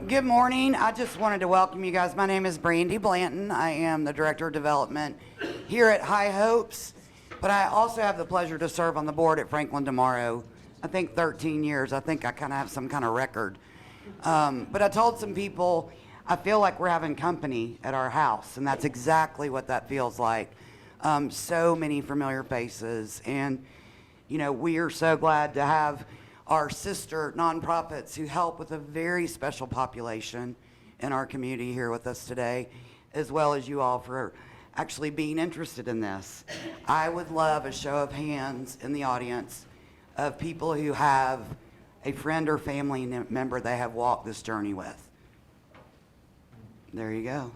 Good morning. I just wanted to welcome you guys. My name is Brandy Blanton. I am the Director of Development here at High Hopes, but I also have the pleasure to serve on the board at Franklin tomorrow. I think 13 years. I think I kind of have some kind of record. But I told some people, I feel like we're having company at our house, and that's exactly what that feels like. So many familiar faces, and you know, we are so glad to have our sister nonprofits who help with a very special population in our community here with us today, as well as you all for actually being interested in this. I would love a show of hands in the audience of people who have a friend or family member they have walked this journey with. There you go.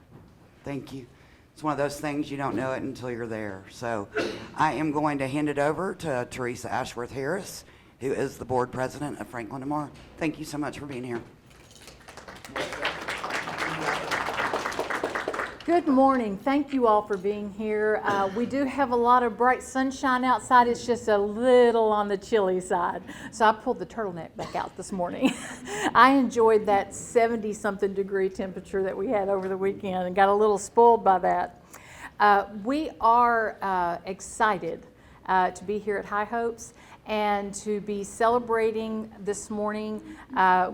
Thank you. It's one of those things you don't know it until you're there. So I am going to hand it over to Teresa Ashworth Harris, who is the board president of Franklin tomorrow. Thank you so much for being here. Good morning. Thank you all for being here. We do have a lot of bright sunshine outside. It's just a little on the chilly side. So I pulled the turtleneck back out this morning. I enjoyed that 70-something degree temperature that we had over the weekend and got a little spoiled by that. We are excited to be here at High Hopes and to be celebrating this morning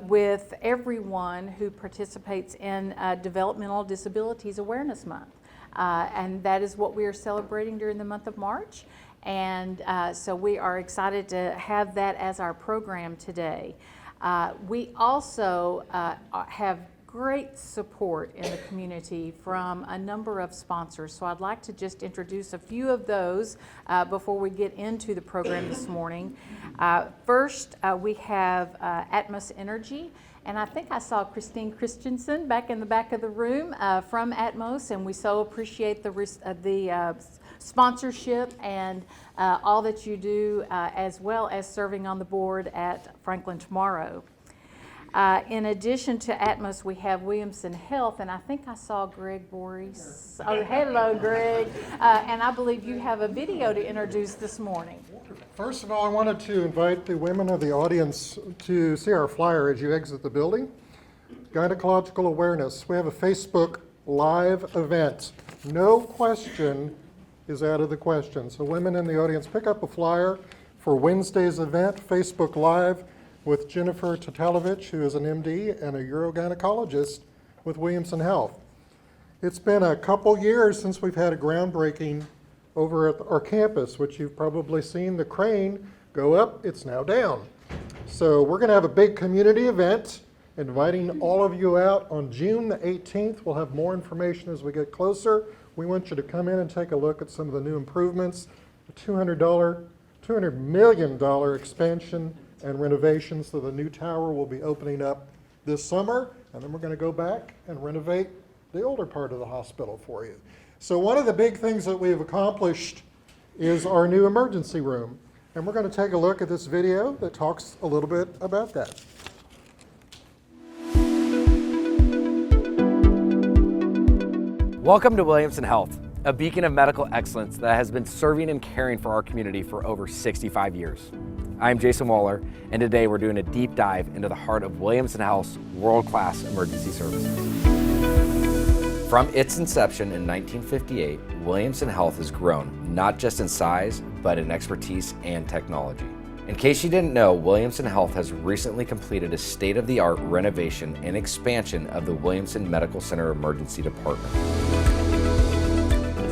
with everyone who participates in Developmental Disabilities Awareness Month. And that is what we are celebrating during the month of March. And so we are excited to have that as our program today. We also have great support in the community from a number of sponsors. So I'd like to just introduce a few of those before we get into the program this morning. First, we have Atmos Energy. And I think I saw Christine Christensen back in the back of the room from Atmos, and we so appreciate the sponsorship and all that you do, as well as serving on the board at Franklin tomorrow. In addition to Atmos, we have Williamson Health, and I think I saw Greg Boris. Oh, hello, Greg. And I believe you have a video to introduce this morning. First of all, I wanted to invite the women of the audience to see our flyer as you exit the building. Gynecological Awareness. We have a Facebook Live event. No question is out of the question. So women in the audience, pick up a flyer for Wednesday's event, Facebook Live, with Jennifer Tatalovich, who is an MD and a urogynecologist with Williamson Health. It's been a couple years since we've had a groundbreaking over at our campus, which you've probably seen the crane go up, it's now down. So we're gonna have a big community event, inviting all of you out on June the 18th. We'll have more information as we get closer. We want you to come in and take a look at some of the new improvements, the $200 million expansion and renovations. So the new tower will be opening up this summer, and then we're going to go back and renovate the older part of the hospital for you. So one of the big things that we've accomplished is our new emergency room, and we're going to take a look at this video that talks a little bit about that. Welcome to Williamson Health, a beacon of medical excellence that has been serving and caring for our community for over 65 years. I'm Jason Waller, and today we're doing a deep dive into the heart of Williamson Health's world-class emergency services. From its inception in 1958, Williamson Health has grown not just in size, but in expertise and technology. In case you didn't know, Williamson Health has recently completed a state-of-the-art renovation and expansion of the Williamson Medical Center Emergency Department.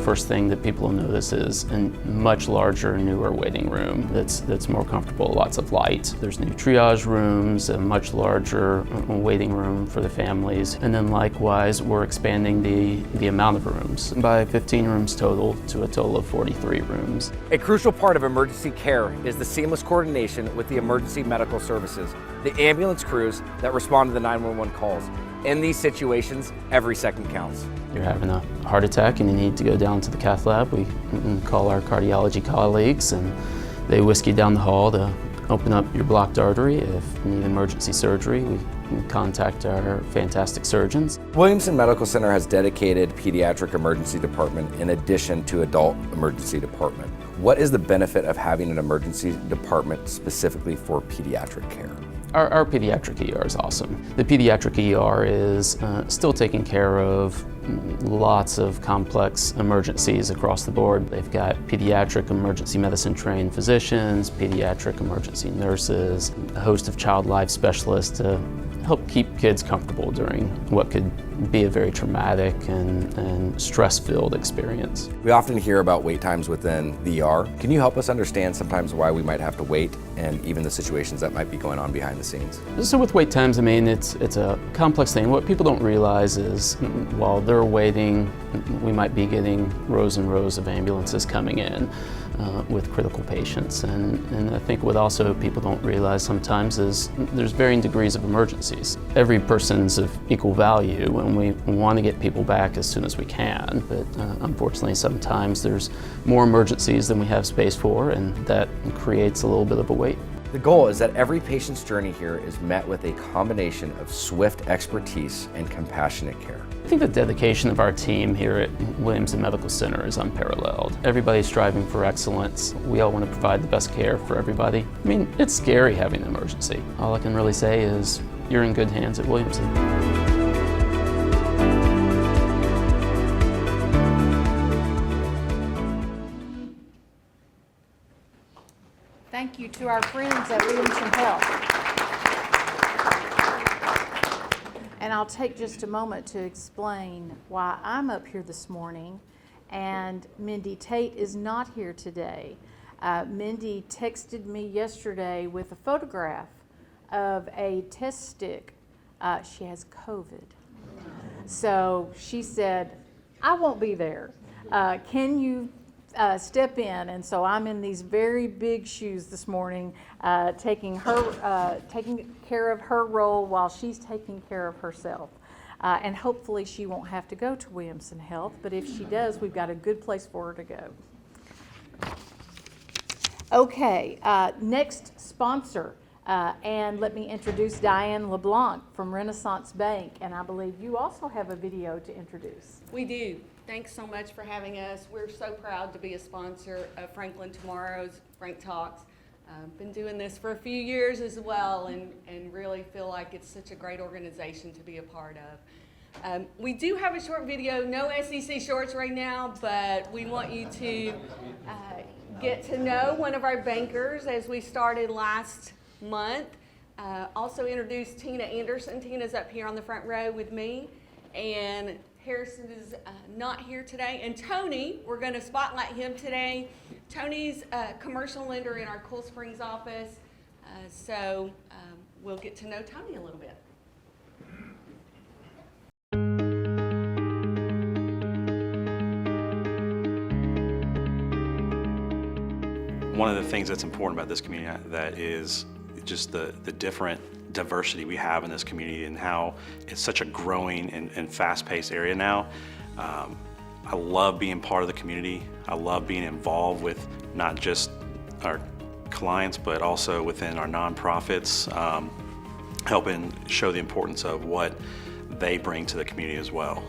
First thing that people will notice is a much larger, newer waiting room that's more comfortable, lots of light. There's new triage rooms, a much larger waiting room for the families. And then likewise, we're expanding the amount of rooms by 15 rooms total to a total of 43 rooms. A crucial part of emergency care is the seamless coordination with the emergency medical services, the ambulance crews that respond to the 911 calls. In these situations, every second counts. You're having a heart attack and you need to go down to the cath lab. We call our cardiology colleagues and they whisk you down the hall to open up your blocked artery. If you need emergency surgery, we can contact our fantastic surgeons. Williamson Medical Center has dedicated pediatric emergency department in addition to adult emergency department. What is the benefit of having an emergency department specifically for pediatric care? Our pediatric ER is awesome. The pediatric ER is still taking care of lots of complex emergencies across the board. They've got pediatric emergency medicine trained physicians, pediatric emergency nurses, a host of child life specialists to help keep kids comfortable during what could be a very traumatic and stress-filled experience. We often hear about wait times within the ER. Can you help us understand sometimes why we might have to wait and even the situations that might be going on behind the scenes? So with wait times, I mean, it's a complex thing. What people don't realize is while they're waiting, we might be getting rows and rows of ambulances coming in with critical patients. And I think what also people don't realize sometimes is there's varying degrees of emergencies. Every person's of equal value and we want to get people back as soon as we can. But unfortunately, sometimes there's more emergencies than we have space for, and that creates a little bit of a wait. The goal is that every patient's journey here is met with a combination of swift expertise and compassionate care. I think the dedication of our team here at Williamson Medical Center is unparalleled. Everybody's striving for excellence. We all want to provide the best care for everybody. I mean, it's scary having an emergency. All I can really say is you're in good hands at Williamson. Thank you to our friends at Williamson Health. And I'll take just a moment to explain why I'm up here this morning and Mindy Tate is not here today. Mindy texted me yesterday with a photograph of a test stick. She has COVID. So she said, I won't be there. Can you step in? And so I'm in these very big shoes this morning, taking care of her role while she's taking care of herself. And hopefully she won't have to go to Williamson Health, but if she does, we've got a good place for her to go. Okay, next sponsor, and let me introduce Diane LeBlanc from Renaissance Bank, and I believe you also have a video to introduce. We do. Thanks so much for having us. We're so proud to be a sponsor of Franklin Tomorrow's Frank Talks. Been doing this for a few years as well and really feel like it's such a great organization to be a part of. We do have a short video, no SEC shorts right now, but we want you to get to know one of our bankers as we started last month. Also introduce Tina Anderson. Tina's up here on the front row with me, and Harrison is not here today. And Tony, we're going to spotlight him today. Tony's a commercial lender in our Cool Springs office, so we'll get to know Tony a little bit. One of the things that's important about this community that is just the different diversity we have in this community and how it's such a growing and fast-paced area now. I love being part of the community. I love being involved with not just our clients, but also within our nonprofits, helping show the importance of what they bring to the community as well.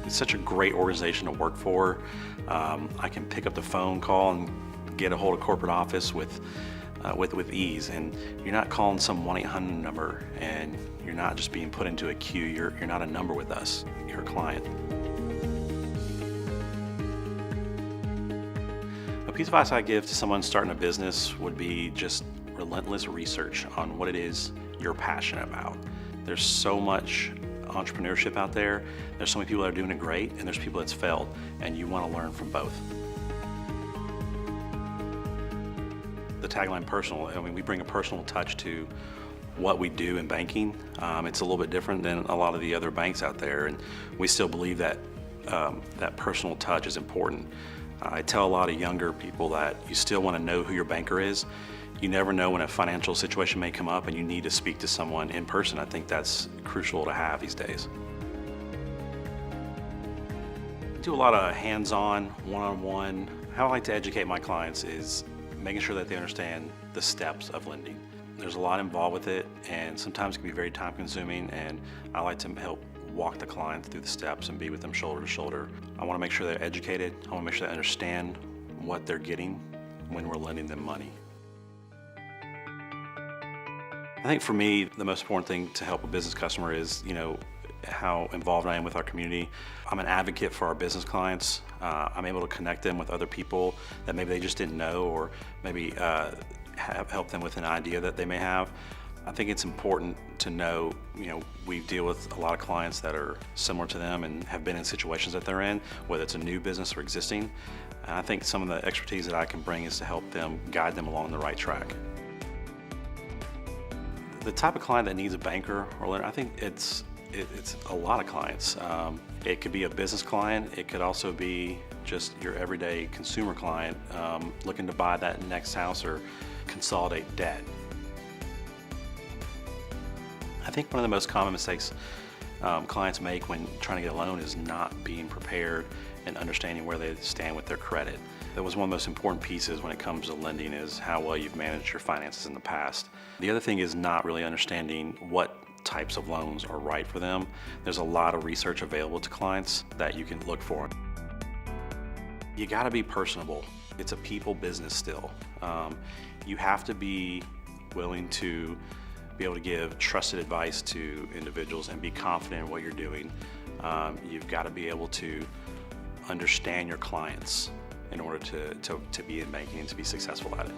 It's such a great organization to work for. I can pick up the phone call and get a hold of corporate office with ease, and you're not calling some 1-800 number, and you're not just being put into a queue. You're not a number with us. You're a client. A piece of advice I give to someone starting a business would be just relentless research on what it is you're passionate about. There's so much entrepreneurship out there. There's so many people that are doing it great, and there's people that's failed, and you want to learn from both. The tagline personal, I mean, we bring a personal touch to what we do in banking. It's a little bit different than a lot of the other banks out there, and we still believe that that personal touch is important. I tell a lot of younger people that you still want to know who your banker is. You never know when a financial situation may come up and you need to speak to someone in person. I think that's crucial to have these days. I do a lot of hands-on, one-on-one. How I like to educate my clients is making sure that they understand the steps of lending. There's a lot involved with it, and sometimes it can be very time-consuming, and I like to help walk the client through the steps and be with them shoulder to shoulder. I want to make sure they're educated. I want to make sure they understand what they're getting when we're lending them money. I think for me, the most important thing to help a business customer is, how involved I am with our community. I'm an advocate for our business clients. I'm able to connect them with other people that maybe they just didn't know, or maybe help them with an idea that they may have. I think it's important to know, we deal with a lot of clients that are similar to them and have been in situations that they're in, whether it's a new business or existing. And I think some of the expertise that I can bring is to help them, guide them along the right track. The type of client that needs a banker or lender, I think it's a lot of clients. It could be a business client. It could also be just your everyday consumer client looking to buy that next house or consolidate debt. I think one of the most common mistakes clients make when trying to get a loan is not being prepared and understanding where they stand with their credit. That was one of the most important pieces when it comes to lending, is how well you've managed your finances in the past. The other thing is not really understanding what types of loans are right for them. There's a lot of research available to clients that you can look for. You gotta be personable. It's a people business still. You have to be willing to be able to give trusted advice to individuals and be confident in what you're doing. You've got to be able to understand your clients in order to be in banking and to be successful at it.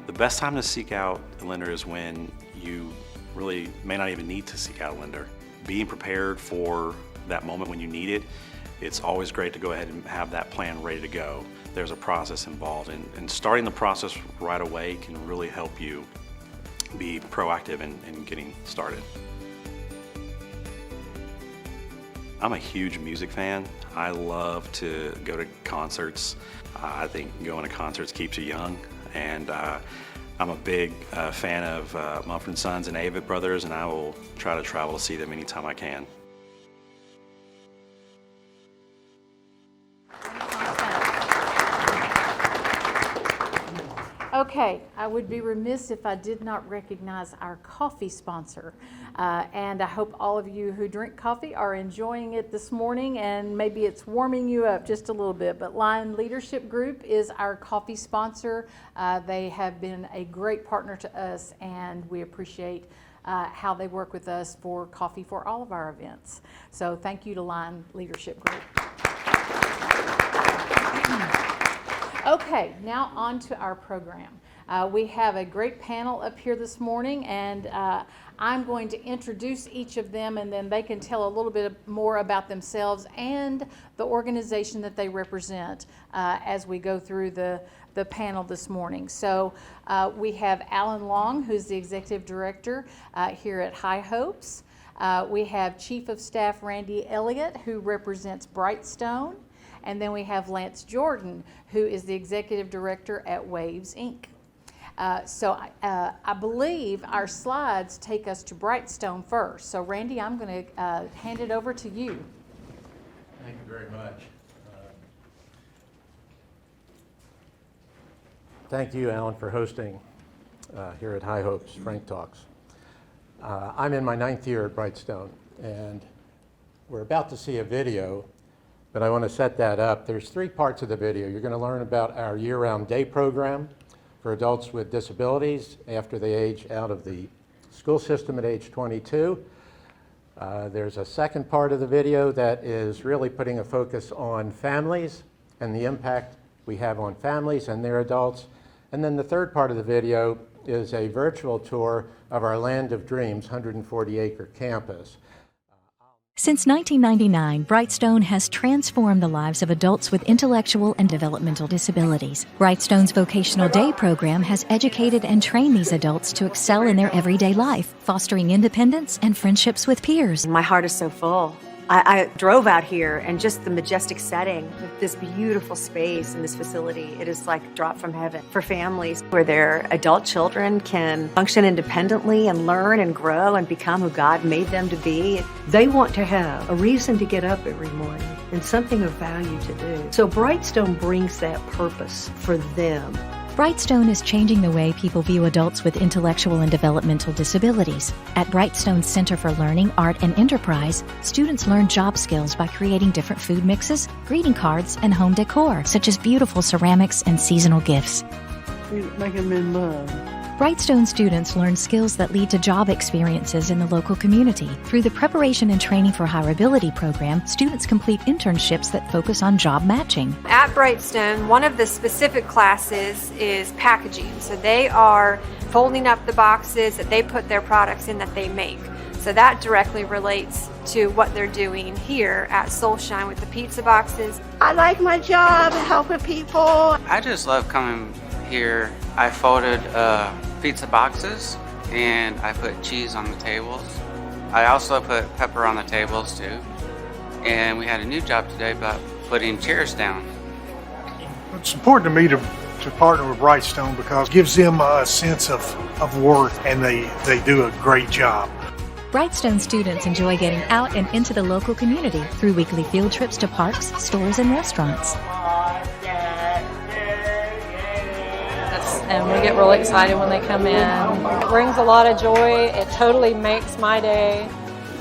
The best time to seek out a lender is when you really may not even need to seek out a lender. Being prepared for that moment when you need it, it's always great to go ahead and have that plan ready to go. There's a process involved, and starting the process right away can really help you be proactive in getting started. I'm a huge music fan. I love to go to concerts. I think going to concerts keeps you young, and I'm a big fan of Mumford & Sons and Avett Brothers, and I will try to travel to see them anytime I can. Okay, I would be remiss if I did not recognize our coffee sponsor. And I hope all of you who drink coffee are enjoying it this morning, and maybe it's warming you up just a little bit. But Lion Leadership Group is our coffee sponsor. They have been a great partner to us, and we appreciate how they work with us for coffee for all of our events. So thank you to Lion Leadership Group. Okay, now on to our program. We have a great panel up here this morning, and I'm going to introduce each of them, and then they can tell a little bit more about themselves and the organization that they represent as we go through the panel this morning. So we have Alan Long, who's the Executive Director here at High Hopes. We have Chief of Staff Randy Elliott, who represents Brightstone. And then we have Lance Jordan, who is the Executive Director at Waves, Inc. So I believe our slides take us to Brightstone first. So Randy, I'm going to hand it over to you. Thank you very much. Thank you, Alan, for hosting here at High Hopes Frank Talks. I'm in my 9th year at Brightstone, and we're about to see a video, but I want to set that up. There's 3 parts of the video. You're going to learn about our year-round day program for adults with disabilities after they age out of the school system at age 22. There's a second part of the video that is really putting a focus on families and the impact we have on families and their adults. And then the third part of the video is a virtual tour of our Land of Dreams 140-acre campus. Since 1999, Brightstone has transformed the lives of adults with intellectual and developmental disabilities. Brightstone's Vocational Day program has educated and trained these adults to excel in their everyday life, fostering independence and friendships with peers. My heart is so full. I drove out here, and just the majestic setting of this beautiful space and this facility, it is like a drop from heaven for families where their adult children can function independently and learn and grow and become who God made them to be. They want to have a reason to get up every morning and something of value to do. So Brightstone brings that purpose for them. Brightstone is changing the way people view adults with intellectual and developmental disabilities. At Brightstone's Center for Learning, Art, and Enterprise, students learn job skills by creating different food mixes, greeting cards, and home decor, such as beautiful ceramics and seasonal gifts. making them in love. Brightstone students learn skills that lead to job experiences in the local community. Through the Preparation and Training for Hireability program, students complete internships that focus on job matching. At Brightstone, one of the specific classes is packaging. So they are folding up the boxes that they put their products in that they make. So that directly relates to what they're doing here at Soulshine with the pizza boxes. I like my job, helping people. I just love coming here. I folded pizza boxes and I put cheese on the tables. I also put pepper on the tables too. And we had a new job today about putting chairs down. It's important to me to partner with Brightstone because it gives them a sense of worth, and they do a great job. Brightstone students enjoy getting out and into the local community through weekly field trips to parks, stores, and restaurants. And we get really excited when they come in. It brings a lot of joy. It totally makes my day.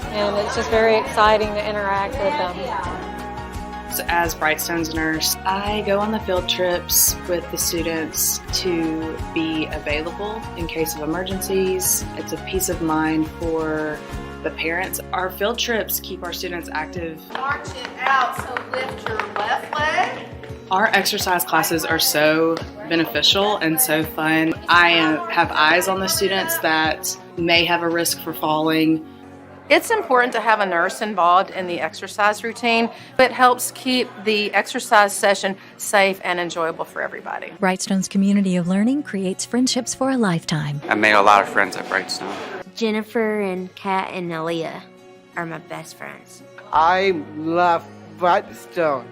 And it's just very exciting to interact with them. As Brightstone's nurse, I go on the field trips with the students to be available in case of emergencies. It's a peace of mind for the parents. Our field trips keep our students active. March it out, so lift your left leg. Our exercise classes are so beneficial and so fun. I have eyes on the students that may have a risk for falling. It's important to have a nurse involved in the exercise routine. It helps keep the exercise session safe and enjoyable for everybody. Brightstone's community of learning creates friendships for a lifetime. I made a lot of friends at Brightstone. Jennifer and Kat and Aaliyah are my best friends. I love Brightstone.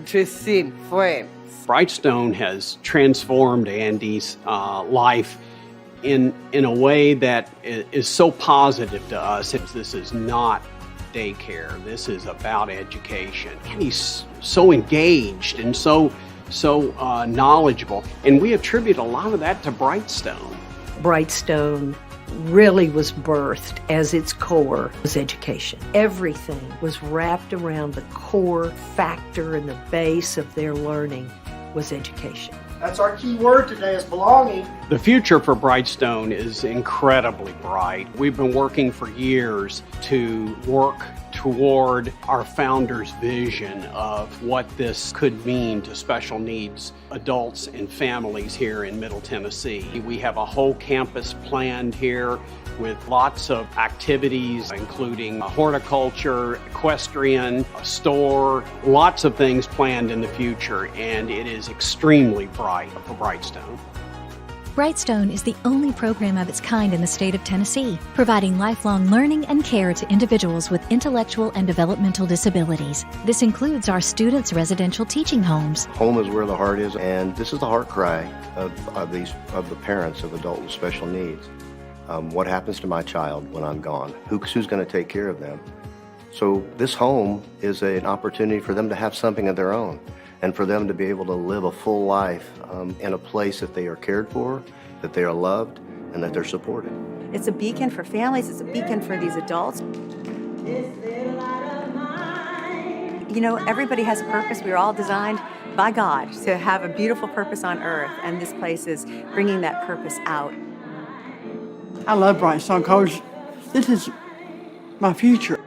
Just seeing friends. Brightstone has transformed Andy's life in a way that is so positive to us. This is not daycare. This is about education. And he's so engaged and so knowledgeable. And we attribute a lot of that to Brightstone. Brightstone really was birthed as its core was education. Everything was wrapped around the core factor and the base of their learning was education. That's our key word today, is belonging. The future for Brightstone is incredibly bright. We've been working for years to work toward our founder's vision of what this could mean to special needs adults and families here in Middle Tennessee. We have a whole campus planned here with lots of activities, including horticulture, equestrian, a store, lots of things planned in the future, and it is extremely bright for Brightstone. Brightstone is the only program of its kind in the state of Tennessee, providing lifelong learning and care to individuals with intellectual and developmental disabilities. This includes our students' residential teaching homes. Home is where the heart is, and this is the heart cry of the parents of adults with special needs. What happens to my child when I'm gone? Who's going to take care of them? So this home is an opportunity for them to have something of their own, and for them to be able to live a full life in a place that they are cared for, that they are loved, and that they're supported. It's a beacon for families, it's a beacon for these adults. You know, everybody has a purpose. We were all designed by God to have a beautiful purpose on earth, and this place is bringing that purpose out. I love Brightstone because this is my future.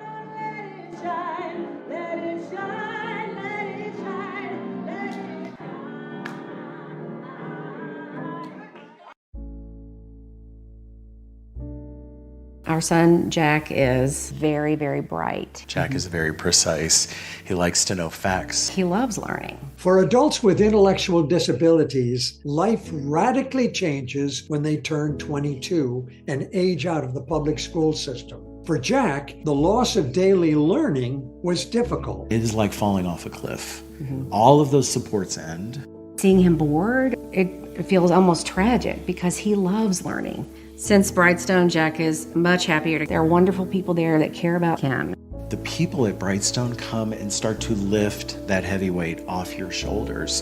Our son, Jack, is very, very bright. Jack is very precise. He likes to know facts. He loves learning. For adults with intellectual disabilities, life radically changes when they turn 22 and age out of the public school system. For Jack, the loss of daily learning was difficult. It is like falling off a cliff. All of those supports end. Seeing him bored, it feels almost tragic because he loves learning. Since Brightstone, Jack is much happier. There are wonderful people there that care about him. The people at Brightstone come and start to lift that heavy weight off your shoulders,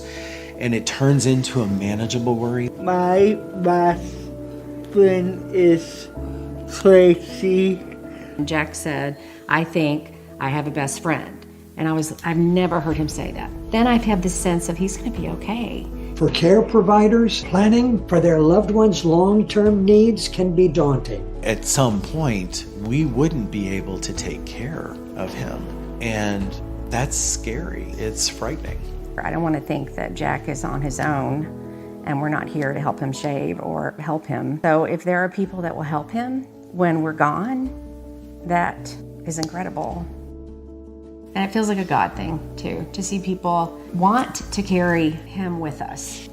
and it turns into a manageable worry. My best friend is Tracy. Jack said, I think I have a best friend. And I've never heard him say that. Then I've had this sense of he's gonna be okay. For care providers, planning for their loved ones' long-term needs can be daunting. At some point, we wouldn't be able to take care of him. And that's scary. It's frightening. I don't want to think that Jack is on his own and we're not here to help him shave or help him. So if there are people that will help him when we're gone, that is incredible. And it feels like a God thing, too, to see people want to carry him with us.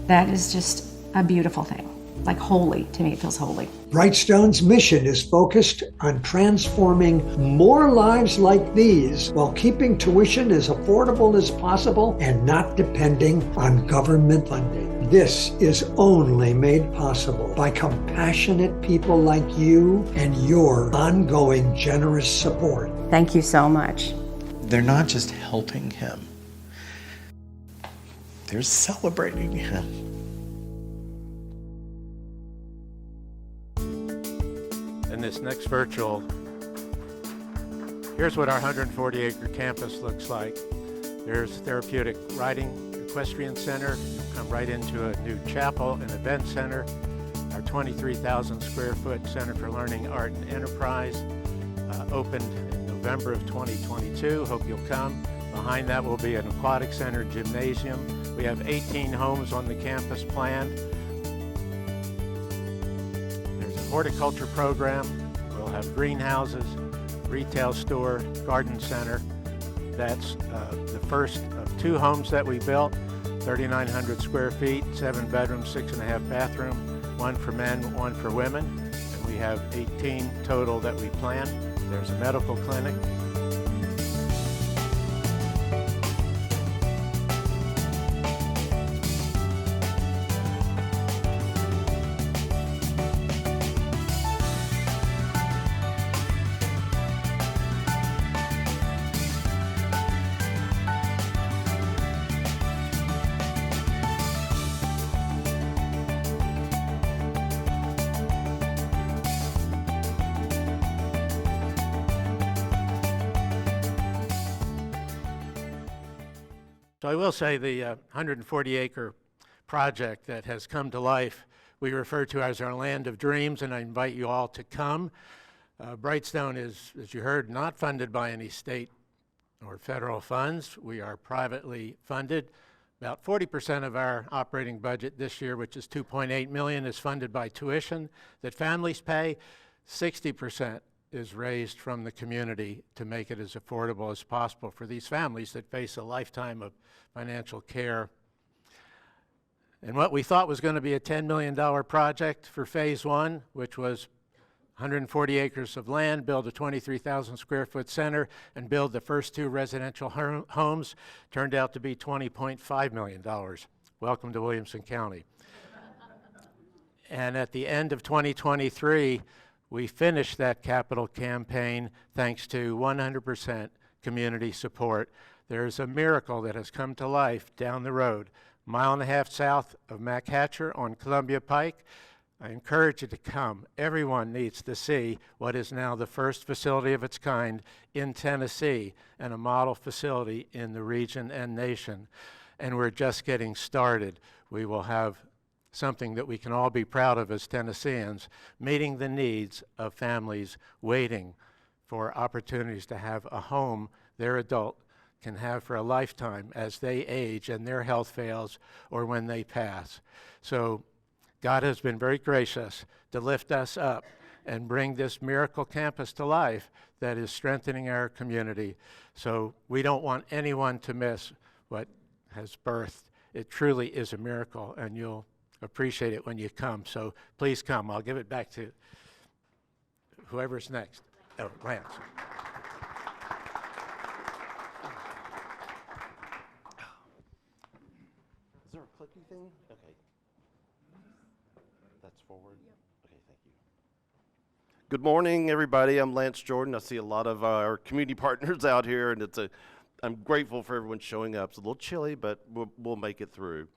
That is just a beautiful thing. Like holy, to me it feels holy. Brightstone's mission is focused on transforming more lives like these while keeping tuition as affordable as possible and not depending on government funding. This is only made possible by compassionate people like you and your ongoing generous support. Thank you so much. They're not just helping him, they're celebrating him. In this next virtual, here's what our 140-acre campus looks like. There's therapeutic riding equestrian center. Come right into a new chapel and event center. Our 23,000 square foot Center for Learning, Art, and Enterprise opened in November of 2022. Hope you'll come. Behind that will be an aquatic center, gymnasium. We have 18 homes on the campus planned. There's a horticulture program. We'll have greenhouses, retail store, garden center. That's the first of 2 homes that we built, 3,900 square feet, 7 bedrooms, 6.5 bathroom, 1 for men, 1 for women. And we have 18 total that we plan. There's a medical clinic. So I will say the 140-acre project that has come to life, we refer to as our land of dreams, and I invite you all to come. Brightstone is, as you heard, not funded by any state or federal funds. We are privately funded. About 40% of our operating budget this year, which is $2.8 million, is funded by tuition that families pay. 60% is raised from the community to make it as affordable as possible for these families that face a lifetime of financial care. And what we thought was going to be a $10 million project for phase 1, which was 140 acres of land, build a 23,000 square foot center, and build the first 2 residential homes, turned out to be $20.5 million. Welcome to Williamson County. And at the end of 2023, we finished that capital campaign thanks to 100% community support. There's a miracle that has come to life down the road, 1.5 miles south of Mac Hatcher on Columbia Pike. I encourage you to come. Everyone needs to see what is now the first facility of its kind in Tennessee and a model facility in the region and nation. And we're just getting started. We will have something that we can all be proud of as Tennesseans, meeting the needs of families waiting for opportunities to have a home their adult can have for a lifetime as they age and their health fails or when they pass. So God has been very gracious to lift us up and bring this miracle campus to life that is strengthening our community. So we don't want anyone to miss what has birthed. It truly is a miracle, and you'll appreciate it when you come. So please come. I'll give it back to whoever's next. Oh, Lance. Is there a clicky thing? Okay. That's forward? Yep. Okay, thank you. Good morning, everybody. I'm Lance Jordan. I see a lot of our community partners out here, and I'm grateful for everyone showing up. It's a little chilly, but we'll make it through.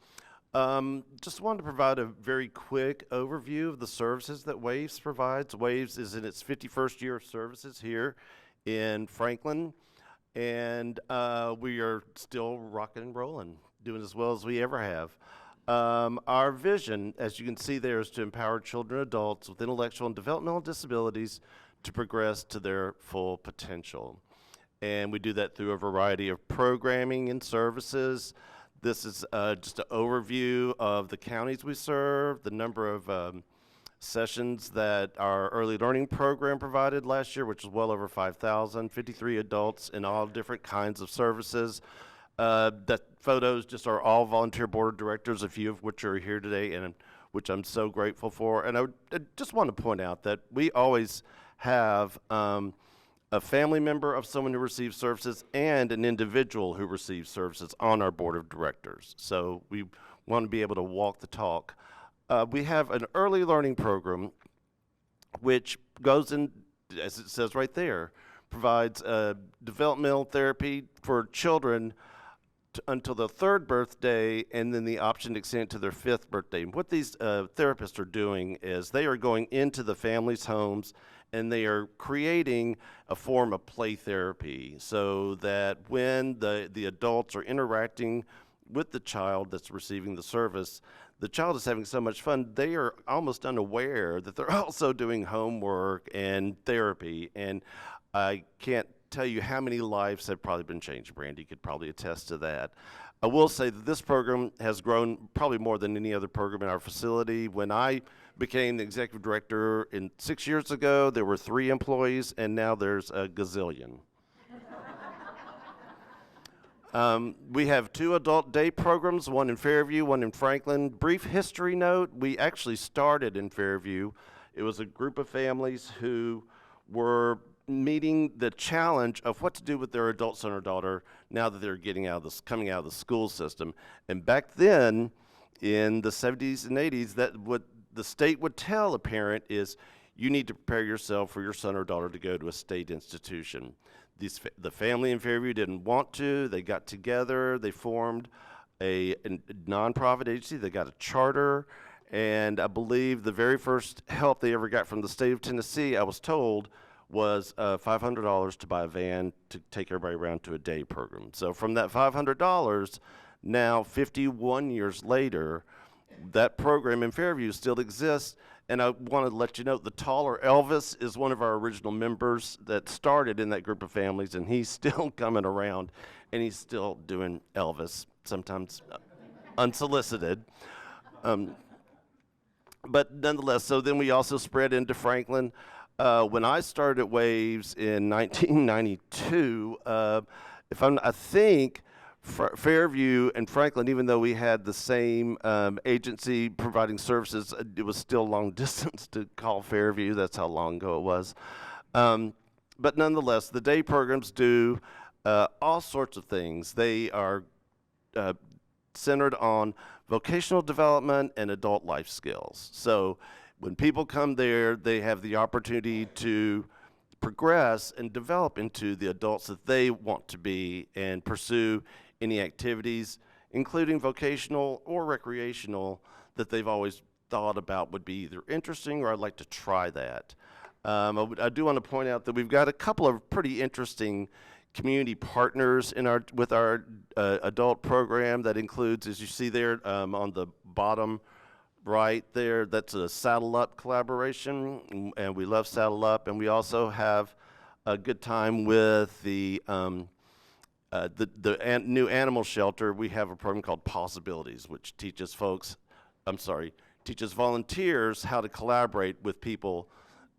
Just wanted to provide a very quick overview of the services that WAVES provides. WAVES is in its 51st year of services here in Franklin, and we are still rocking and rolling, doing as well as we ever have. Our vision, as you can see there, is to empower children and adults with intellectual and developmental disabilities to progress to their full potential. And we do that through a variety of programming and services. This is just an overview of the counties we serve, the number of sessions that our early learning program provided last year, which is well over 5,000, 53 adults in all different kinds of services. That photos just are all volunteer board of directors, a few of which are here today, and which I'm so grateful for. And I just want to point out that we always have a family member of someone who receives services and an individual who receives services on our board of directors. So we want to be able to walk the talk. We have an early learning program which goes in, as it says right there, provides developmental therapy for children until their 3rd birthday, and then the option to extend it to their 5th birthday. And what these therapists are doing is they are going into the families' homes and they are creating a form of play therapy so that when the adults are interacting with the child that's receiving the service, the child is having so much fun, they are almost unaware that they're also doing homework and therapy. And I can't tell you how many lives have probably been changed. Brandy could probably attest to that. I will say that this program has grown probably more than any other program in our facility. When I became the executive director 6 years ago, there were 3 employees, and now there's a gazillion. We have 2 adult day programs, one in Fairview, one in Franklin. Brief history note, we actually started in Fairview. It was a group of families who were meeting the challenge of what to do with their adult son or daughter now that they're coming out of the school system. And back then, in the 70s and 80s, that what the state would tell a parent is, you need to prepare yourself for your son or daughter to go to a state institution. The family in Fairview didn't want to. They got together. They formed a nonprofit agency. They got a charter. And I believe the very first help they ever got from the state of Tennessee, I was told, was $500 to buy a van to take everybody around to a day program. So from that $500, now 51 years later, that program in Fairview still exists. And I want to let you know, the taller Elvis is one of our original members that started in that group of families, and he's still coming around, and he's still doing Elvis, sometimes unsolicited. But nonetheless, so then we also spread into Franklin. When I started at Waves in 1992, I think Fairview and Franklin, even though we had the same agency providing services, it was still long distance to call Fairview. That's how long ago it was. But nonetheless, the day programs do all sorts of things. They are centered on vocational development and adult life skills. So when people come there, they have the opportunity to progress and develop into the adults that they want to be and pursue any activities, including vocational or recreational, that they've always thought about would be either interesting or I'd like to try that. I do want to point out that we've got a couple of pretty interesting community partners with our adult program. That includes, as you see there on the bottom right there, that's a Saddle Up collaboration, and we love Saddle Up. And we also have a good time with the new animal shelter. We have a program called Possibilities, which teaches volunteers how to collaborate with people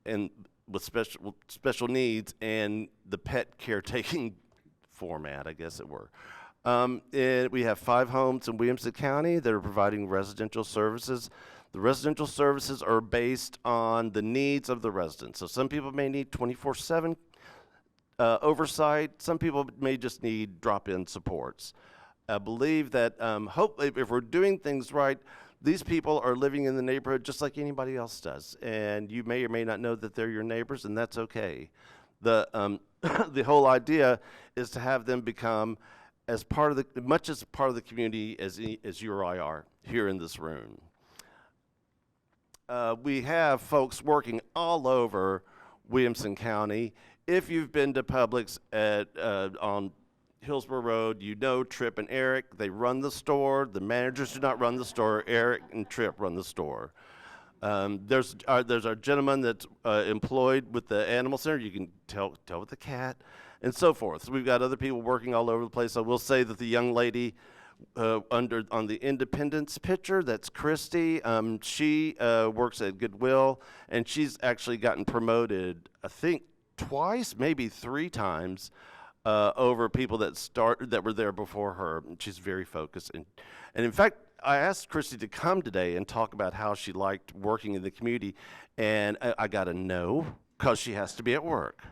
and with special needs and the pet caretaking format, I guess it were. And we have 5 homes in Williamson County that are providing residential services. The residential services are based on the needs of the residents. So some people may need 24/7 oversight. Some people may just need drop-in supports. I believe that hopefully, if we're doing things right, these people are living in the neighborhood just like anybody else does, and you may or may not know that they're your neighbors, and that's okay. The the whole idea is to have them become as part of the community as you or I are here in this room. We have folks working all over Williamson County. If you've been to Publix on Hillsborough Road, you know Tripp and Eric. They run the store. The managers do not run the store. Eric and Tripp run the store. There's our gentleman that's employed with the animal center. You can tell with the cat, and so forth. So we've got other people working all over the place. I will say that the young lady on the Independence picture, that's Christy. She works at Goodwill, and she's actually gotten promoted, I think, twice, maybe 3 times, over people that were there before her. She's very focused, and in fact, I asked Christy to come today and talk about how she liked working in the community, and I got a no because she has to be at work.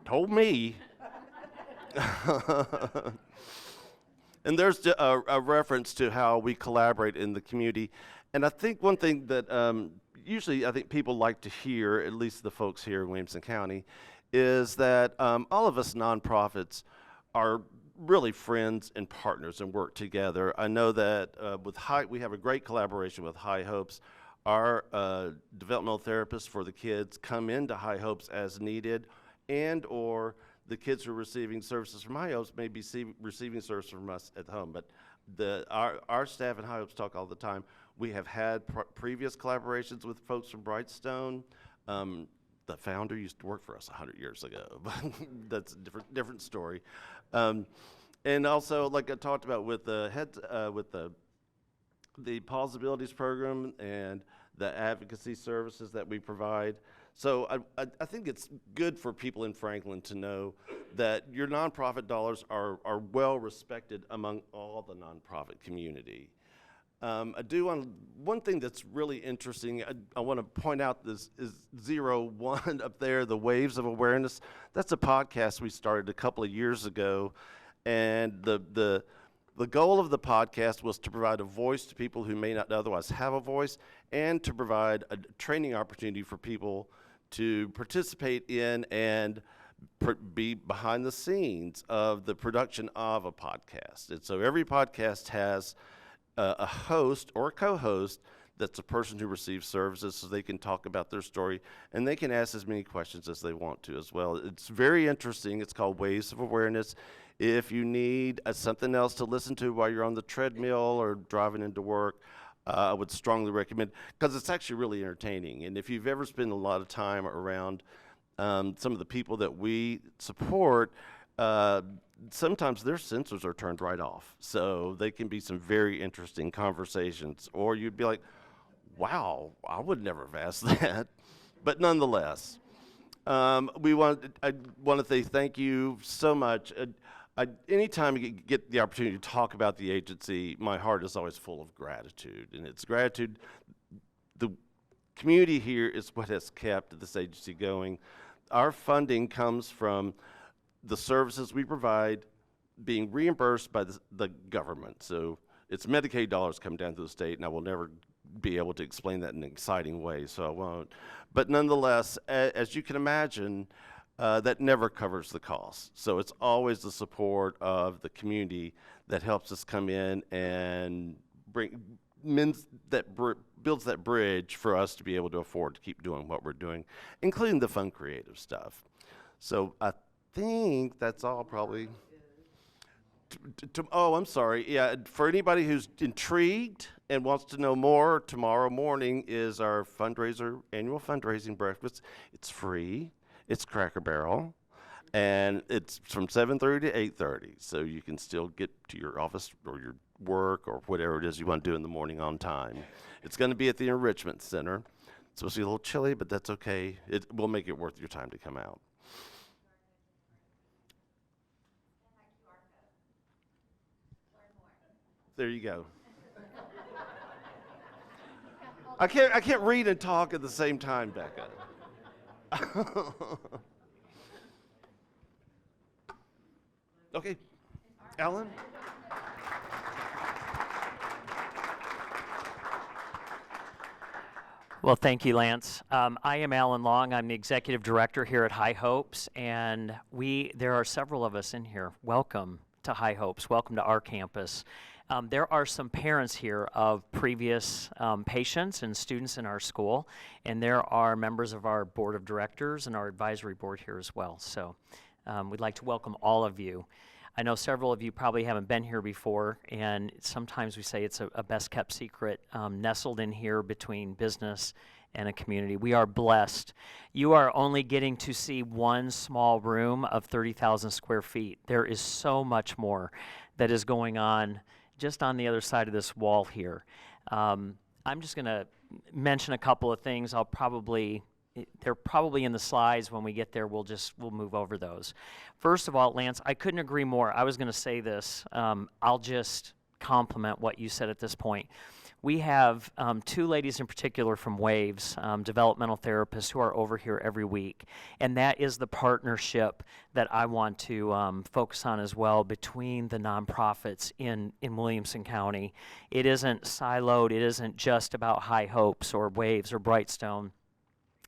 Told me. And there's a reference to how we collaborate in the community, and I think one thing that usually I think people like to hear, at least the folks here in Williamson County, is that all of us nonprofits are really friends and partners and work together. I know that we have a great collaboration with High Hopes. Our developmental therapists for the kids come into High Hopes as needed, and or the kids who are receiving services from High Hopes may be receiving services from us at home. But our staff at High Hopes talk all the time. We have had previous collaborations with folks from Brightstone. The founder used to work for us 100 years ago, but that's a different story. And also, like I talked about with the Possibilities program and the advocacy services that we provide. So I think it's good for people in Franklin to know that your nonprofit dollars are well respected among all the nonprofit community. I do want one thing that's really interesting. I want to point out this is 01 up there, the Waves of Awareness. That's a podcast we started a couple of years ago, and the goal of the podcast was to provide a voice to people who may not otherwise have a voice, and to provide a training opportunity for people to participate in and be behind the scenes of the production of a podcast. And so every podcast has a host or a co-host that's a person who receives services, so they can talk about their story, and they can ask as many questions as they want to as well. It's very interesting. It's called Waves of Awareness. If you need something else to listen to while you're on the treadmill or driving into work, I would strongly recommend, because it's actually really entertaining. And if you've ever spent a lot of time around some of the people that we support, sometimes their sensors are turned right off. So they can be some very interesting conversations. Or you'd be like, wow, I would never have asked that. But nonetheless, I want to say thank you so much. Anytime you get the opportunity to talk about the agency, my heart is always full of gratitude. And it's gratitude. The community here is what has kept this agency going. Our funding comes from the services we provide being reimbursed by the government. So it's Medicaid dollars come down to the state, and I will never be able to explain that in an exciting way, so I won't. But nonetheless, as you can imagine, that never covers the cost. So it's always the support of the community that helps us come in and builds that bridge for us to be able to afford to keep doing what we're doing, including the fun, creative stuff. So I think that's all probably. Oh, I'm sorry. Yeah, for anybody who's intrigued and wants to know more, tomorrow morning is our annual fundraising breakfast. It's free. It's Cracker Barrel, and it's from 7:30 to 8:30. So you can still get to your office or your work or whatever it is you want to do in the morning on time. It's going to be at the Enrichment Center. It's supposed to be a little chilly, but that's okay. It will make it worth your time to come out. There you go. I can't read and talk at the same time, Becca. Okay, Alan? Well, thank you, Lance. I am Alan Long. I'm the executive director here at High Hopes, and there are several of us in here. Welcome to High Hopes. Welcome to our campus. There are some parents here of previous patients and students in our school, and there are members of our board of directors and our advisory board here as well. So We'd like to welcome all of you. I know several of you probably haven't been here before, and sometimes we say it's a best-kept secret nestled in here between business and a community. We are blessed. You are only getting to see one small room of 30,000 square feet. There is so much more that is going on just on the other side of this wall here. I'm just going to mention a couple of things. They're probably in the slides. When we get there, we'll move over those. First of all, Lance, I couldn't agree more. I was going to say this. I'll just compliment what you said at this point. We have two ladies in particular from Waves, developmental therapists, who are over here every week. And that is the partnership that I want to focus on as well between the nonprofits in Williamson County. It isn't siloed. It isn't just about High Hopes or Waves or Brightstone.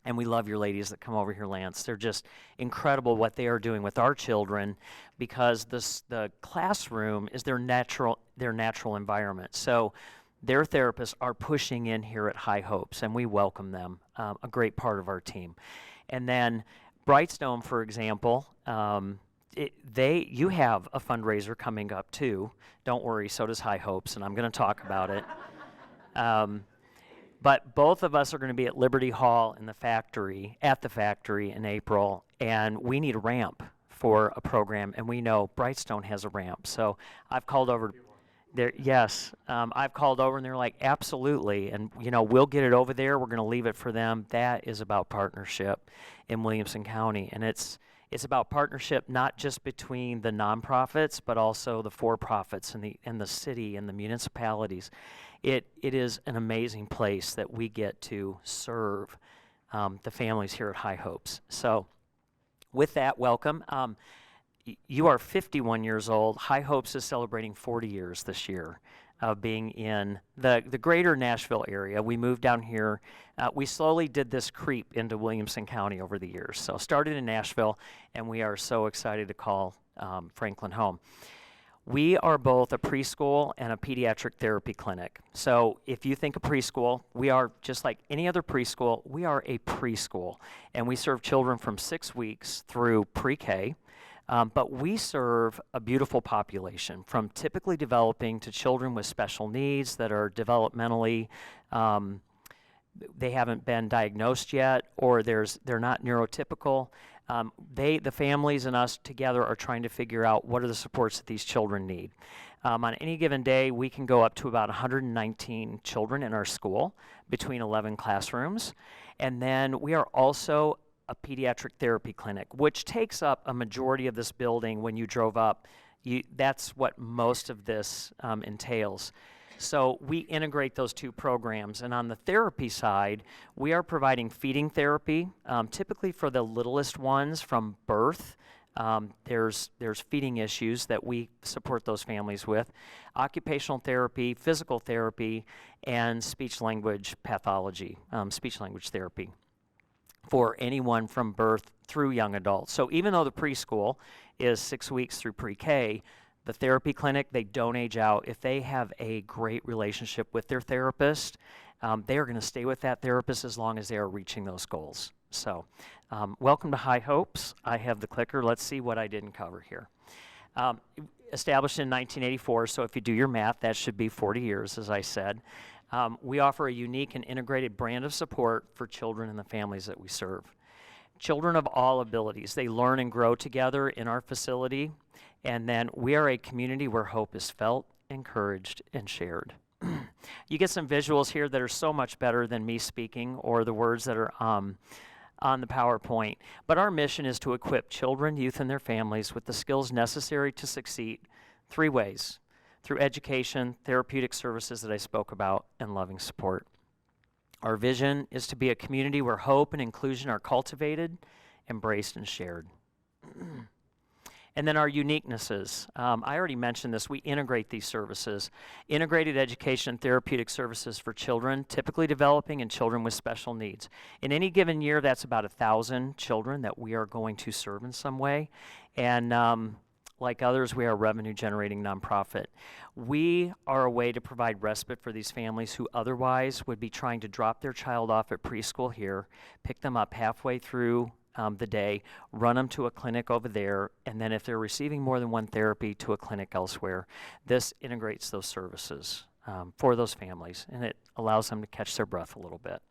And we love your ladies that come over here, Lance. They're just incredible what they are doing with our children, because the classroom is their natural environment. So their therapists are pushing in here at High Hopes, and we welcome them, a great part of our team. And then Brightstone, for example, you have a fundraiser coming up too. Don't worry, so does High Hopes, and I'm going to talk about it. But both of us are going to be at Liberty Hall at the factory in April, and we need a ramp for a program, and we know Brightstone has a ramp. So I've called over there. Yes, I've called over, and they're like, absolutely, and we'll get it over there. We're going to leave it for them. That is about partnership in Williamson County, and it's about partnership not just between the nonprofits, but also the for-profits and the city and the municipalities. It is an amazing place that we get to serve the families here at High Hopes. So with that, welcome. You are 51 years old. High Hopes is celebrating 40 years this year of being in the greater Nashville area. We moved down here. We slowly did this creep into Williamson County over the years. So started in Nashville, and we are so excited to call Franklin home. We are both a preschool and a pediatric therapy clinic. So if you think of preschool, we are just like any other preschool. We are a preschool, and we serve children from 6 weeks through pre-K. But we serve a beautiful population, from typically developing to children with special needs that are developmentally, they haven't been diagnosed yet, or they're not neurotypical. The families and us together are trying to figure out what are the supports that these children need. On any given day, we can go up to about 119 children in our school between 11 classrooms. And then we are also a pediatric therapy clinic, which takes up a majority of this building. When you drove up, that's what most of this entails. So we integrate those two programs. And on the therapy side, we are providing feeding therapy, typically for the littlest ones from birth. There's feeding issues that we support those families with, occupational therapy, physical therapy, and speech-language pathology, speech-language therapy for anyone from birth through young adults. So even though the preschool is 6 weeks through pre-K, the therapy clinic, they don't age out. If they have a great relationship with their therapist, they are going to stay with that therapist as long as they are reaching those goals. So welcome to High Hopes. I have the clicker. Let's see what I didn't cover here. Established in 1984, so if you do your math, that should be 40 years, as I said. We offer a unique and integrated brand of support for children and the families that we serve. Children of all abilities, they learn and grow together in our facility, and then we are a community where hope is felt, encouraged, and shared. You get some visuals here that are so much better than me speaking or the words that are on the PowerPoint. But our mission is to equip children, youth, and their families with the skills necessary to succeed 3 ways: through education, therapeutic services that I spoke about, and loving support. Our vision is to be a community where hope and inclusion are cultivated, embraced, and shared. And then our uniquenesses. I already mentioned this. We integrate these services. Integrated education and therapeutic services for children, typically developing, and children with special needs. In any given year, that's about 1,000 children that we are going to serve in some way. And like others, we are a revenue-generating nonprofit. We are a way to provide respite for these families who otherwise would be trying to drop their child off at preschool here, pick them up halfway through the day, run them to a clinic over there, and then if they're receiving more than one therapy, to a clinic elsewhere. This integrates those services for those families, and it allows them to catch their breath a little bit.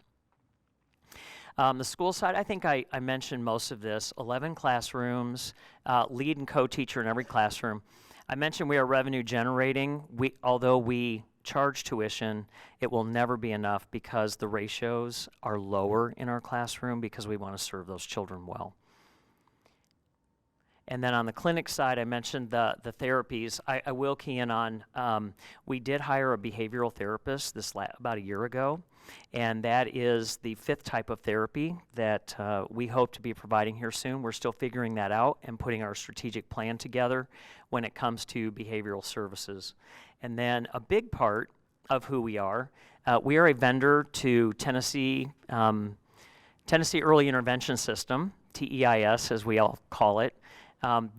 The school side, I think I mentioned most of this. 11 classrooms, lead and co-teacher in every classroom. I mentioned we are revenue generating. Although we charge tuition, it will never be enough because the ratios are lower in our classroom because we want to serve those children well. And then on the clinic side, I mentioned the therapies. I will key in on, we did hire a behavioral therapist about a year ago, and that is the 5th type of therapy that we hope to be providing here soon. We're still figuring that out and putting our strategic plan together when it comes to behavioral services. And then a big part of who we are a vendor to Tennessee Early Intervention System, TEIS as we all call it.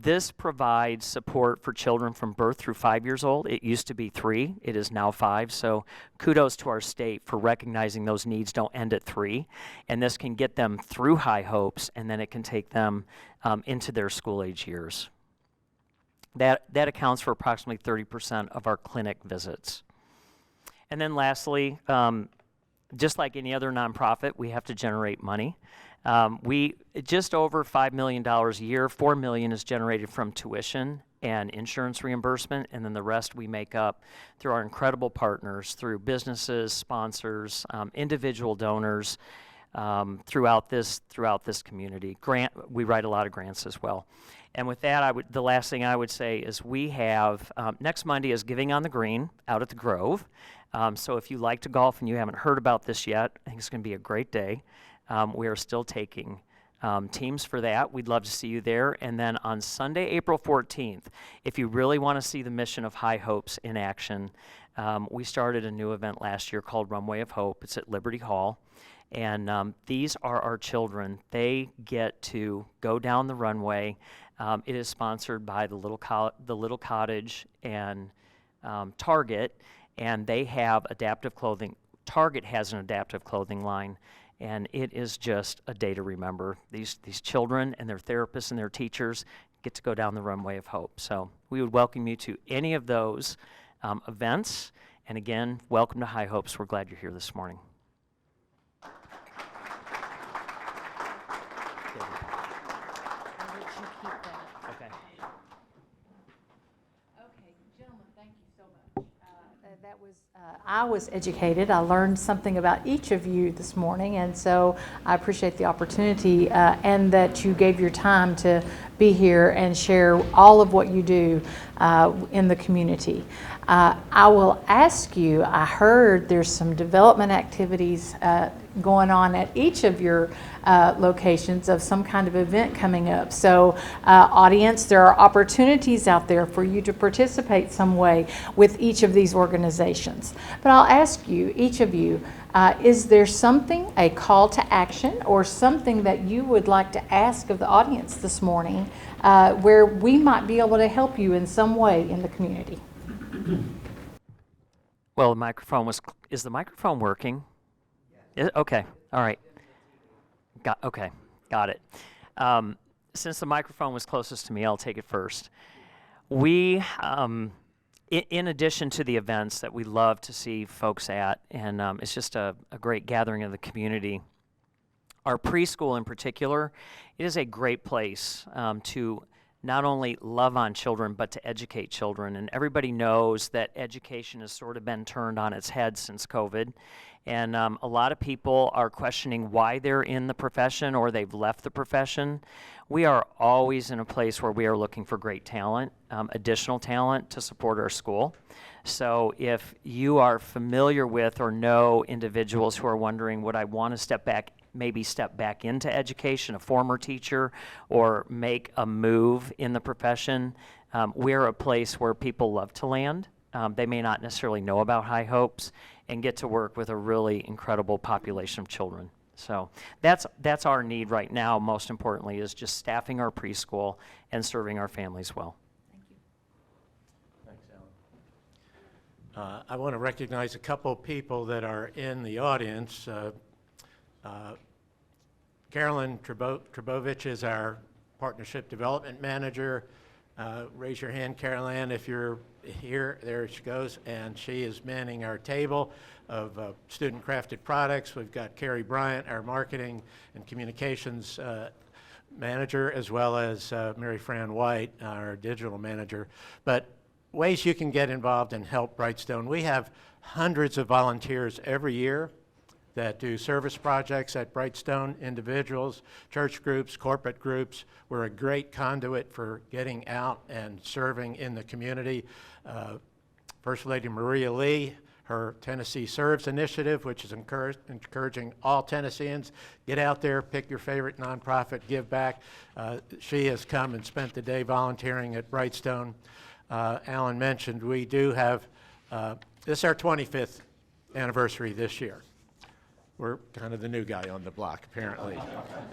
This provides support for children from birth through 5 years old. It used to be 3, it is now 5, so kudos to our state for recognizing those needs don't end at 3, and this can get them through High Hopes, and then it can take them into their school age years. That accounts for approximately 30% of our clinic visits. And then lastly, just like any other nonprofit, we have to generate money. We just over $5 million a year, $4 million is generated from tuition and insurance reimbursement, and then the rest we make up through our incredible partners, through businesses, sponsors, individual donors, throughout this community. We write a lot of grants as well. And with that, the last thing I would say is we have, next Monday is Giving on the Green out at the Grove. So if you like to golf and you haven't heard about this yet, I think it's going to be a great day. We are still taking teams for that. We'd love to see you there. And then on Sunday, April 14th, if you really want to see the mission of High Hopes in action, we started a new event last year called Runway of Hope. It's at Liberty Hall. And these are our children. They get to go down the runway. It is sponsored by the Little Cottage and Target, and they have adaptive clothing. Target has an adaptive clothing line, and it is just a day to remember. These children and their therapists and their teachers get to go down the runway of hope. So we would welcome you to any of those events. And again, welcome to High Hopes. We're glad you're here this morning. I was educated. I learned something about each of you this morning, and so I appreciate the opportunity and that you gave your time to be here and share all of what you do in the community. I will ask you, I heard there's some development activities going on at each of your locations of some kind of event coming up. So audience, there are opportunities out there for you to participate some way with each of these organizations. But I'll ask you, each of you, is there something, a call to action, or something that you would like to ask of the audience this morning where we might be able to help you in some way in the community? Well, is the microphone working? Okay, all right. Got it. Since the microphone was closest to me, I'll take it first. We, in addition to the events that we love to see folks at, and it's just a great gathering of the community, our preschool in particular, it is a great place to not only love on children, but to educate children. And everybody knows that education has sort of been turned on its head since COVID. And a lot of people are questioning why they're in the profession or they've left the profession. We are always in a place where we are looking for great talent, additional talent to support our school. So if you are familiar with or know individuals who are wondering, would I want to maybe step back into education, a former teacher, or make a move in the profession, we're a place where people love to land. They may not necessarily know about High Hopes and get to work with a really incredible population of children. So that's our need right now, most importantly, is just staffing our preschool and serving our families well. Thanks, Alan. I want to recognize a couple of people that are in the audience. Carolyn Trubovich is our Partnership Development Manager. Raise your hand, Carolyn, if you're here. There she goes. And she is manning our table of student-crafted products. We've got Carrie Bryant, our Marketing and Communications Manager, as well as Mary Fran White, our Digital Manager. But ways you can get involved and help Brightstone. We have hundreds of volunteers every year that do service projects at Brightstone, individuals, church groups, corporate groups. We're a great conduit for getting out and serving in the community. First Lady Maria Lee, her Tennessee Serves initiative, which is encouraging all Tennesseans, get out there, pick your favorite nonprofit, give back. She has come and spent the day volunteering at Brightstone. Alan mentioned we do have, this is our 25th anniversary this year. We're kind of the new guy on the block, apparently.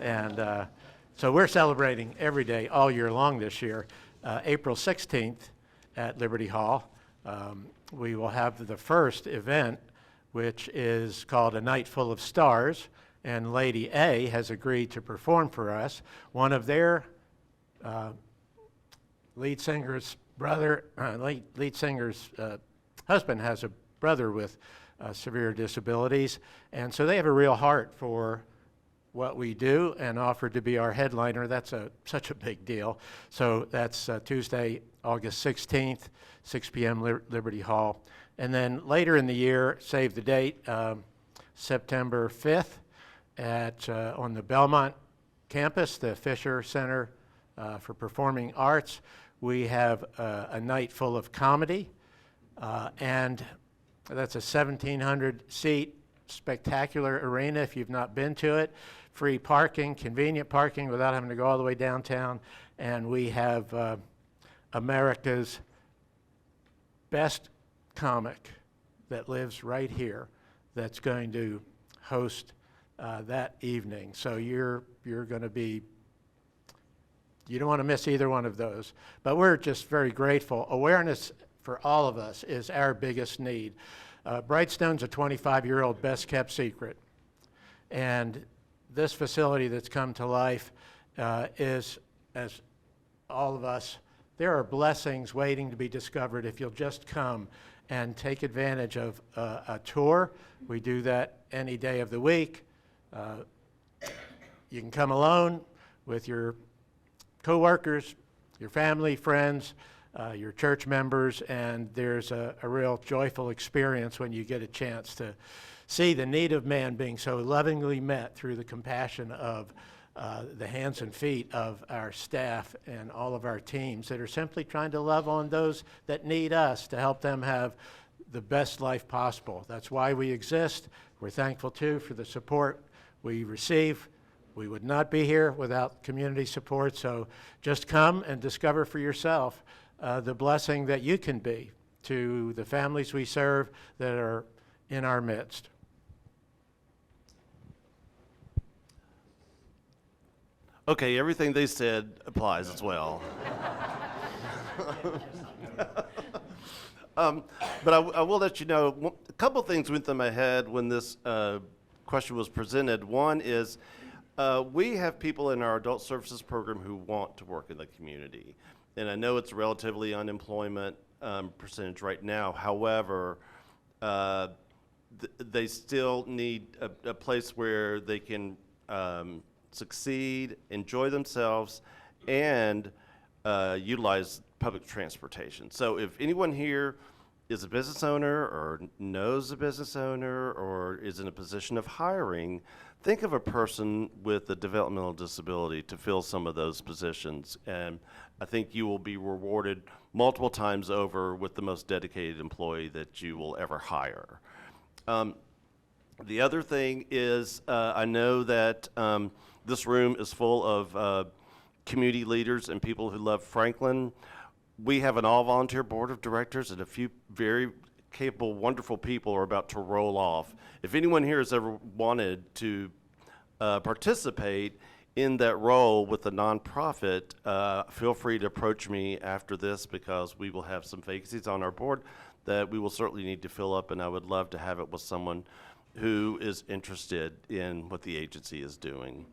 And so we're celebrating every day all year long this year. April 16th at Liberty Hall, we will have the first event, which is called A Night Full of Stars, and Lady A has agreed to perform for us. One of their lead singer's husband has a brother with severe disabilities, and so they have a real heart for what we do and offered to be our headliner. That's such a big deal. So that's Tuesday, August 16th, 6 p.m. Liberty Hall. And then later in the year, save the date, September 5th on the Belmont campus, the Fisher Center for Performing Arts. We have a night full of comedy, and that's a 1,700-seat spectacular arena if you've not been to it. Free parking, convenient parking without having to go all the way downtown. And we have America's best comic that lives right here that's going to host that evening. So you're going to be, you don't want to miss either one of those. But we're just very grateful. Awareness for all of us is our biggest need. Brightstone's a 25-year-old best-kept secret. And this facility that's come to life is, as all of us, there are blessings waiting to be discovered if you'll just come and take advantage of a tour. We do that any day of the week. You can come alone with your coworkers, your family, friends, your church members, and there's a real joyful experience when you get a chance to see the need of man being so lovingly met through the compassion of the hands and feet of our staff and all of our teams that are simply trying to love on those that need us to help them have the best life possible. That's why we exist. We're thankful, too, for the support we receive. We would not be here without community support, so just come and discover for yourself the blessing that you can be to the families we serve that are in our midst. Okay, everything they said applies as well. But I will let you know, a couple things went through my head when this question was presented. One is we have people in our adult services program who want to work in the community. And I know it's relatively unemployment percentage right now. However, they still need a place where they can succeed, enjoy themselves, and utilize public transportation. So if anyone here is a business owner or knows a business owner or is in a position of hiring, think of a person with a developmental disability to fill some of those positions. And I think you will be rewarded multiple times over with the most dedicated employee that you will ever hire. The other thing is I know that this room is full of community leaders and people who love Franklin. We have an all-volunteer board of directors, and a few very capable, wonderful people are about to roll off. If anyone here has ever wanted to participate in that role with a nonprofit, feel free to approach me after this, because we will have some vacancies on our board that we will certainly need to fill up, and I would love to have it with someone who is interested in what the agency is doing.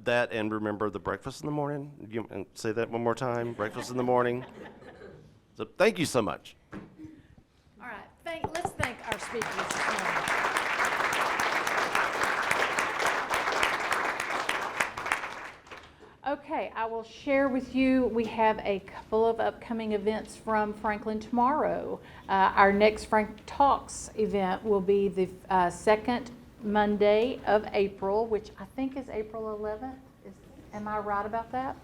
That and remember the breakfast in the morning. And say that one more time. Breakfast in the morning. So thank you so much. All right, let's thank our speakers this morning. Okay, I will share with you, we have a couple of upcoming events from Franklin tomorrow. Our next Frank Talks event will be the second Monday of April, which I think is April 11th. Am I right about that?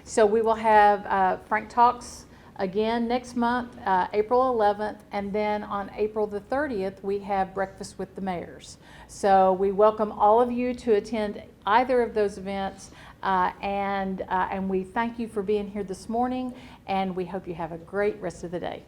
So we will have Frank Talks again next month, April 11th, and then on April the 30th, we have Breakfast with the Mayors. So we welcome all of you to attend either of those events, and we thank you for being here this morning, and we hope you have a great rest of the day.